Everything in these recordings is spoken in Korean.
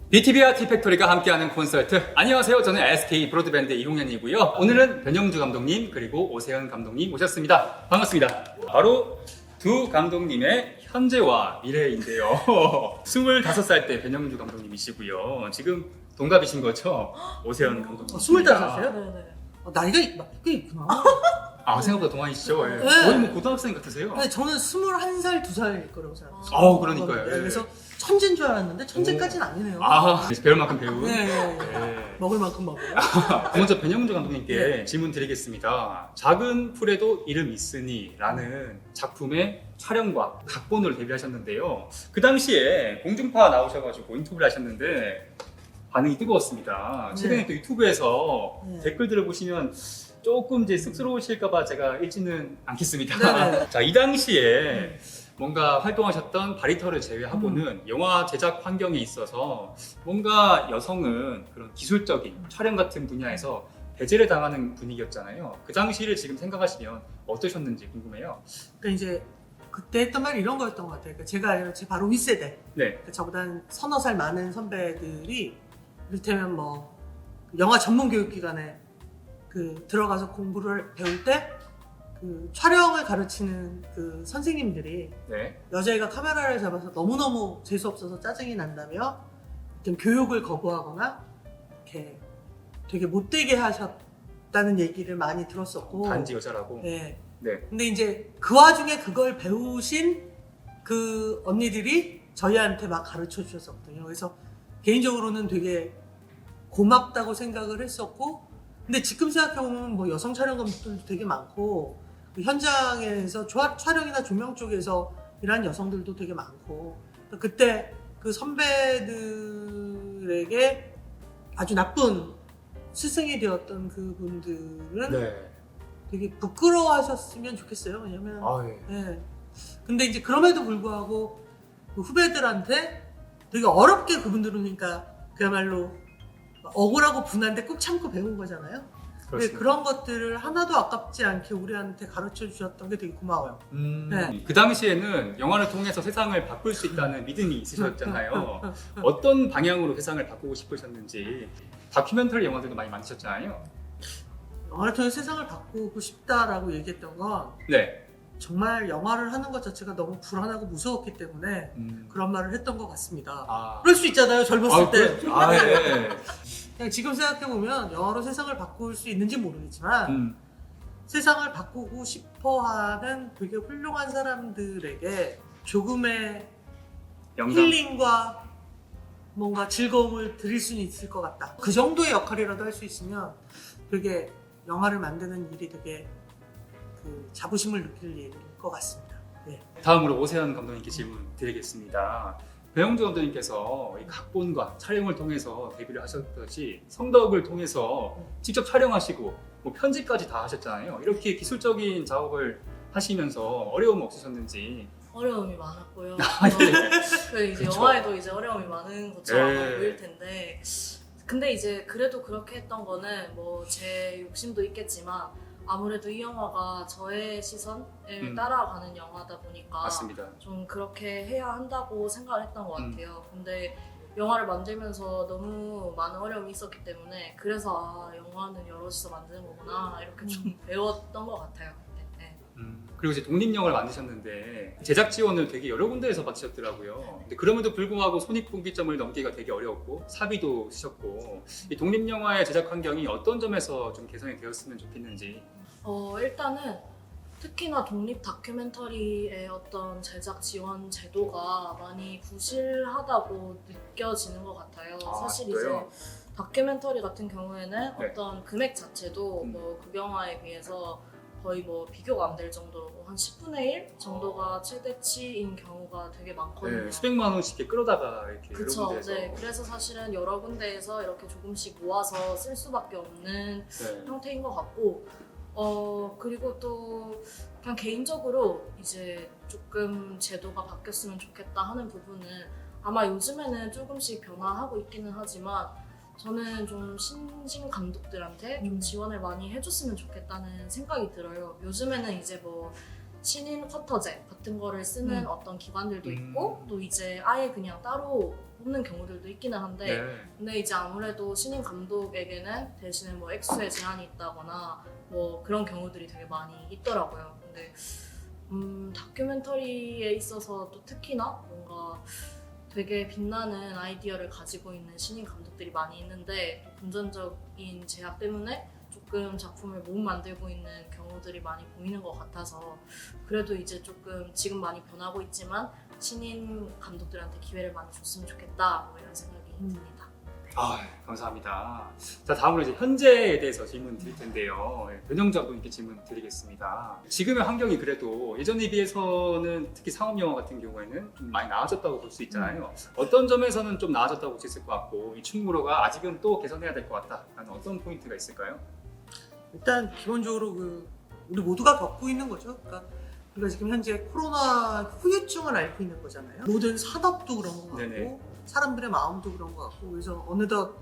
BTV와 티팩토리가 함께하는 콘서트. 안녕하세요. 저는 SK 브로드밴드 이홍현이고요. 오늘은 변영주 감독님 그리고 오세현 감독님 모셨습니다. 반갑습니다. 바로 두 감독님의 현재와 미래인데요. 25살 때 변영주 감독님이시고요. 지금 동갑이신 거죠? 오세현 감독님. 25살이세요? 네네. 나이가 꽤 있구나. 아, 생각보다 동안이시죠? 예. 네. 거의 뭐 고등학생 같으세요? 근데 저는 21살, 2살일 거라고 생각했어요. 아, 그러니까요. 네, 예. 그래서 천재인 줄 알았는데 천재까지는 아니네요. 아, 배울 만큼 배운. 네. 네. 먹을 만큼 먹어요. 먼저 변영주 감독님께 네. 질문 드리겠습니다. 작은 풀에도 이름 있으니 라는 작품의 촬영과 각본으로 데뷔하셨는데요. 그 당시에 공중파 나오셔가지고 인터뷰를 하셨는데 반응이 뜨거웠습니다. 최근에 네. 또 유튜브에서 네. 댓글들을 보시면 조금 이제 쑥스러우실까봐 제가 읽지는 않겠습니다. 네네. 자, 이 당시에 뭔가 활동하셨던 바리터를 제외하고는 영화 제작 환경에 있어서 뭔가 여성은 그런 기술적인 촬영 같은 분야에서 배제를 당하는 분위기였잖아요. 그 당시를 지금 생각하시면 어떠셨는지 궁금해요. 그러니까 이제 그때 했던 말이 이런 거였던 것 같아요. 그러니까 제가 알기로 제 바로 윗세대, 네. 그러니까 저보다 한 서너 살 많은 선배들이 이를테면 뭐 영화 전문 교육기관에 들어가서 공부를 배울 때 그 촬영을 가르치는 그 선생님들이 네. 여자애가 카메라를 잡아서 너무너무 재수없어서 짜증이 난다며 좀 교육을 거부하거나 이렇게 되게 못되게 하셨다는 얘기를 많이 들었었고. 단지 여자라고. 네. 네. 근데 이제 그 와중에 그걸 배우신 그 언니들이 저희한테 막 가르쳐 주셨었거든요. 그래서 개인적으로는 되게 고맙다고 생각을 했었고, 근데 지금 생각해보면 뭐 여성 촬영 감독들도 되게 많고, 그 현장에서 촬영이나 조명 쪽에서 일하는 여성들도 되게 많고, 그때 그 선배들에게 아주 나쁜 스승이 되었던 그분들은 네. 되게 부끄러워하셨으면 좋겠어요. 왜냐면 아, 예. 네. 근데 이제 그럼에도 불구하고 그 후배들한테 되게 어렵게 그분들은 그러니까 그야말로 억울하고 분한데 꾹 참고 배운 거잖아요. 근데 그렇습니다. 그런 것들을 하나도 아깝지 않게 우리한테 가르쳐 주셨던 게 되게 고마워요. 네. 그 당시에는 영화를 통해서 세상을 바꿀 수 있다는 믿음이 있으셨잖아요. 어떤 방향으로 세상을 바꾸고 싶으셨는지. 다큐멘터리 영화들도 많이 만드셨잖아요. 영화를 통해 세상을 바꾸고 싶다라고 얘기했던 건 네. 정말 영화를 하는 것 자체가 너무 불안하고 무서웠기 때문에 그런 말을 했던 것 같습니다. 아. 그럴 수 있잖아요, 젊었을 때. 그렇죠. 아, 예. 그냥 지금 생각해보면 영화로 세상을 바꿀 수 있는지 모르겠지만 세상을 바꾸고 싶어하는 되게 훌륭한 사람들에게 조금의 영감. 힐링과 뭔가 즐거움을 드릴 수는 있을 것 같다. 그 정도의 역할이라도 할 수 있으면 되게 영화를 만드는 일이 되게 그 자부심을 느낄 일일 것 같습니다. 네. 다음으로 오세현 감독님께 질문 드리겠습니다. 배영주 감독님께서 이 각본과 촬영을 통해서 데뷔를 하셨듯이 성덕을 통해서 직접 촬영하시고 뭐 편집까지 다 하셨잖아요. 이렇게 기술적인 작업을 하시면서 어려움 없으셨는지. 어려움이 많았고요. 예. 그 이제 그쵸. 영화에도 이제 어려움이 많은 것처럼 네. 보일 텐데, 근데 이제 그래도 그렇게 했던 거는 뭐 제 욕심도 있겠지만 아무래도 이 영화가 저의 시선을 따라가는 영화다 보니까 맞습니다. 좀 그렇게 해야 한다고 생각을 했던 것 같아요. 근데 영화를 만들면서 너무 많은 어려움이 있었기 때문에 그래서 영화는 여럿이서 만드는 거구나 이렇게 좀 배웠던 것 같아요. 네. 그리고 이제 독립영화를 만드셨는데 제작 지원을 되게 여러 군데에서 받으셨더라고요. 근데 그럼에도 불구하고 손익분기점을 넘기가 되게 어려웠고 사비도 쓰셨고 이 독립영화의 제작 환경이 어떤 점에서 좀 개선이 되었으면 좋겠는지. 일단은 특히나 독립 다큐멘터리의 어떤 제작 지원 제도가 많이 부실하다고 느껴지는 것 같아요. 아, 사실 진짜요? 이제 다큐멘터리 같은 경우에는 네. 어떤 금액 자체도 뭐 극영화에 비해서 거의 뭐 비교가 안 될 정도로 한 10분의 1 정도가 최대치인 경우가 되게 많거든요. 네, 수백만 원씩 이렇게 끌어다가 이렇게 여러 그쵸. 군데에서. 네. 그래서 사실은 여러 군데에서 이렇게 조금씩 모아서 쓸 수밖에 없는 네. 형태인 것 같고, 그리고 또 그냥 개인적으로 이제 조금 제도가 바뀌었으면 좋겠다 하는 부분은 아마 요즘에는 조금씩 변화하고 있기는 하지만 저는 좀 신진 감독들한테 좀 지원을 많이 해줬으면 좋겠다는 생각이 들어요. 요즘에는 이제 뭐 신인 쿼터제 같은 거를 쓰는 어떤 기관들도 있고 또 이제 아예 그냥 따로 뽑는 경우들도 있기는 한데 네. 근데 이제 아무래도 신인 감독에게는 대신에 뭐 액수에 제한이 있다거나 뭐 그런 경우들이 되게 많이 있더라고요. 근데 다큐멘터리에 있어서 또 특히나 뭔가 되게 빛나는 아이디어를 가지고 있는 신인 감독들이 많이 있는데 또 금전적인 제약 때문에 조금 작품을 못 만들고 있는 경우들이 많이 보이는 것 같아서 그래도 이제 조금 지금 많이 변하고 있지만 신인 감독들한테 기회를 많이 줬으면 좋겠다 뭐 이런 생각이 듭니다. 아, 감사합니다. 자, 다음으로 이제 현재에 대해서 질문 드릴 텐데요. 변영주 감독님께 질문 드리겠습니다. 지금의 환경이 그래도 예전에 비해서는 특히 상업 영화 같은 경우에는 좀 많이 나아졌다고 볼 수 있잖아요. 어떤 점에서는 좀 나아졌다고 볼 수 있을 것 같고 이 충무로가 아직은 또 개선해야 될 것 같다라는 어떤 포인트가 있을까요? 일단 기본적으로 우리 모두가 겪고 있는 거죠. 그러니까 우리가 지금 현재 코로나 후유증을 앓고 있는 거잖아요. 모든 산업도 그런 것 같고 네네. 사람들의 마음도 그런 것 같고 그래서 어느덧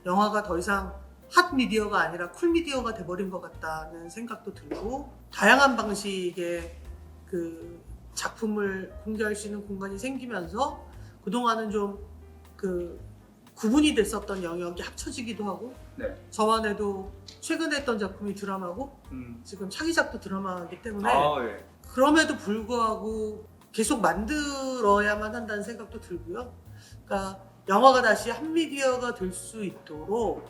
영화가 더 이상 핫 미디어가 아니라 쿨 미디어가 돼버린 것 같다는 생각도 들고 다양한 방식의 그 작품을 공개할 수 있는 공간이 생기면서 그동안은 좀 구분이 됐었던 영역이 합쳐지기도 하고 네. 저만 해도 최근에 했던 작품이 드라마고 지금 차기작도 드라마이기 때문에 예. 그럼에도 불구하고 계속 만들어야만 한다는 생각도 들고요. 그러니까 영화가 다시 한 미디어가 될 수 있도록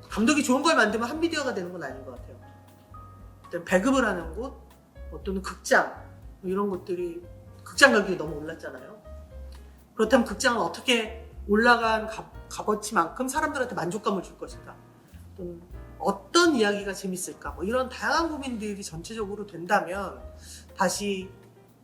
감독이 좋은 걸 만들면 한 미디어가 되는 건 아닌 것 같아요. 일단 배급을 하는 곳, 또는 극장 뭐 이런 것들이 극장 가격이 너무 올랐잖아요. 그렇다면 극장은 어떻게 올라간 값어치만큼 사람들한테 만족감을 줄 것인가? 또는 어떤 이야기가 재밌을까? 뭐 이런 다양한 고민들이 전체적으로 된다면 다시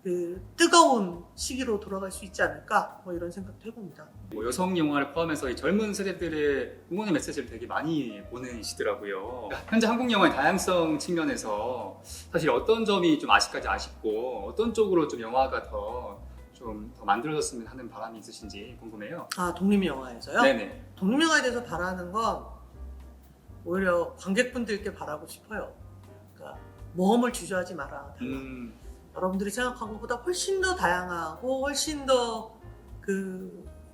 그 뜨거운 시기로 돌아갈 수 있지 않을까? 뭐 이런 생각도 해봅니다. 뭐 여성 영화를 포함해서 이 젊은 세대들의 응원의 메시지를 되게 많이 보내시더라고요. 현재 한국 영화의 다양성 측면에서 사실 어떤 점이 좀 아직까지 아쉽고 어떤 쪽으로 좀 영화가 더 만들어졌으면 하는 바람이 있으신지 궁금해요. 아, 독립영화에서요? 네네. 독립영화에 대해서 바라는 건 오히려 관객분들께 바라고 싶어요. 그러니까 모험을 주저하지 마라. 여러분들이 생각한 것보다 훨씬 더 다양하고 훨씬 더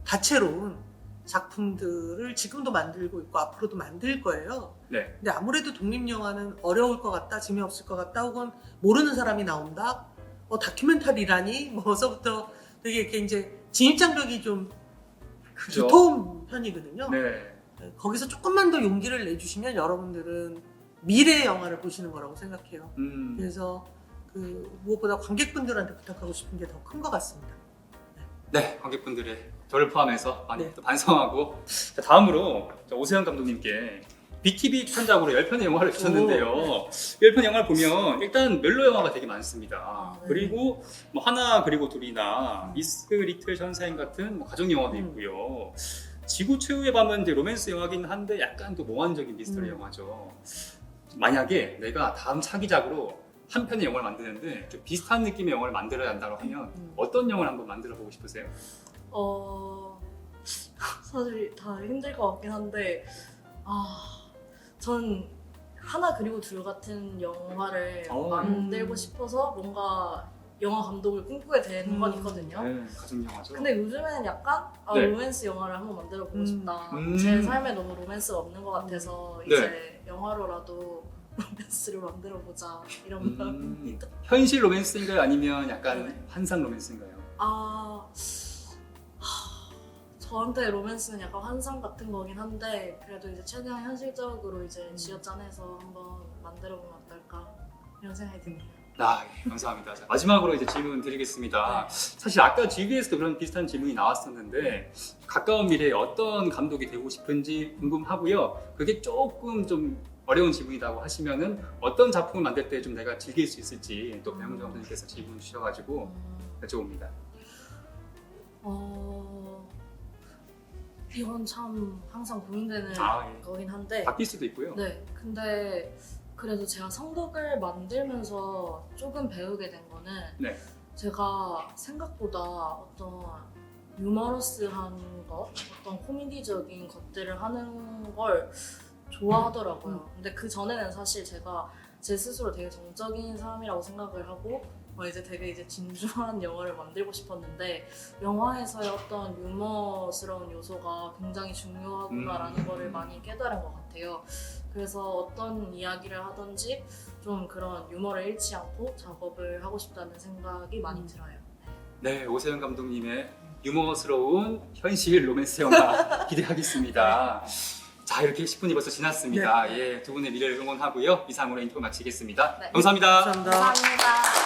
다채로운 작품들을 지금도 만들고 있고 앞으로도 만들 거예요. 네. 근데 아무래도 독립영화는 어려울 것 같다, 재미없을 것 같다, 혹은 모르는 사람이 나온다, 다큐멘터리라니, 뭐서부터 되게 이렇게 이제 진입장벽이 좀 그죠? 두터운 편이거든요. 네. 거기서 조금만 더 용기를 내주시면 여러분들은 미래의 영화를 보시는 거라고 생각해요. 그래서 무엇보다 관객분들한테 부탁하고 싶은 게 더 큰 것 같습니다. 네, 관객분들의 저를 포함해서 많이 네. 또 반성하고. 자, 다음으로 오세영 감독님께 BTV 추천작으로 10편의 영화를 주셨는데요. 10편 영화를 보면 일단 멜로 영화가 되게 많습니다. 네. 그리고 뭐 하나 그리고 둘이나 미스 리틀 선샤인 같은 가족 영화도 있고요. 지구 최후의 밤은 이제 로맨스 영화긴 한데 약간 또 몽환적인 미스터리 영화죠. 만약에 내가 다음 차기작으로 한 편의 영화를 만드는데 좀 비슷한 느낌의 영화를 만들어야 한다고 하면 어떤 영화를 한번 만들어 보고 싶으세요? 사실 다 힘들 것 같긴 한데 전 하나 그리고 둘 같은 영화를 만들고 싶어서 뭔가 영화 감독을 꿈꾸게 되는 건 있거든요. 네, 가족 영화죠. 근데 요즘에는 약간 네. 로맨스 영화를 한번 만들어 보고 싶다. 음. 제 삶에 너무 로맨스가 없는 것 같아서 네. 이제 영화로라도 로맨스를 만들어 보자 이런 마음이 현실 로맨스인가요? 아니면 약간 네. 환상 로맨스인가요? 저한테 로맨스는 약간 환상 같은 거긴 한데 그래도 이제 최대한 현실적으로 이제 쥐어짜내서 한번 만들어 보면 어떨까 이런 생각이 드네요. 예, 감사합니다. 자, 마지막으로 이제 질문 드리겠습니다. 사실 아까 GB에서도 그런 비슷한 질문이 나왔었는데 가까운 미래에 어떤 감독이 되고 싶은지 궁금하고요. 그게 조금 좀 어려운 질문이라고 하시면은 어떤 작품을 만들 때 좀 내가 즐길 수 있을지 또 배영주 감독님께서 질문 주셔가지고 여쭤봅니다. 이건 참 항상 고민되는 예. 거긴 한데 바뀔 수도 있고요. 네, 근데 그래도 제가 성덕을 만들면서 조금 배우게 된 거는 네. 제가 생각보다 어떤 유머러스한 것, 어떤 코미디적인 것들을 하는 걸 좋아하더라고요. 근데 그 전에는 사실 제가 제 스스로 되게 정적인 사람이라고 생각을 하고 이제 되게 이제 진중한 영화를 만들고 싶었는데 영화에서의 어떤 유머스러운 요소가 굉장히 중요하구나라는 거를 많이 깨달은 것 같아요. 그래서 어떤 이야기를 하든지 좀 그런 유머를 잃지 않고 작업을 하고 싶다는 생각이 많이 들어요. 네, 오세훈 감독님의 유머스러운 현실 로맨스 영화 기대하겠습니다. 자, 이렇게 10분이 벌써 지났습니다. 예, 두 분의 미래를 응원하고요. 이상으로 인터뷰 마치겠습니다. 네. 감사합니다. 감사합니다. 감사합니다.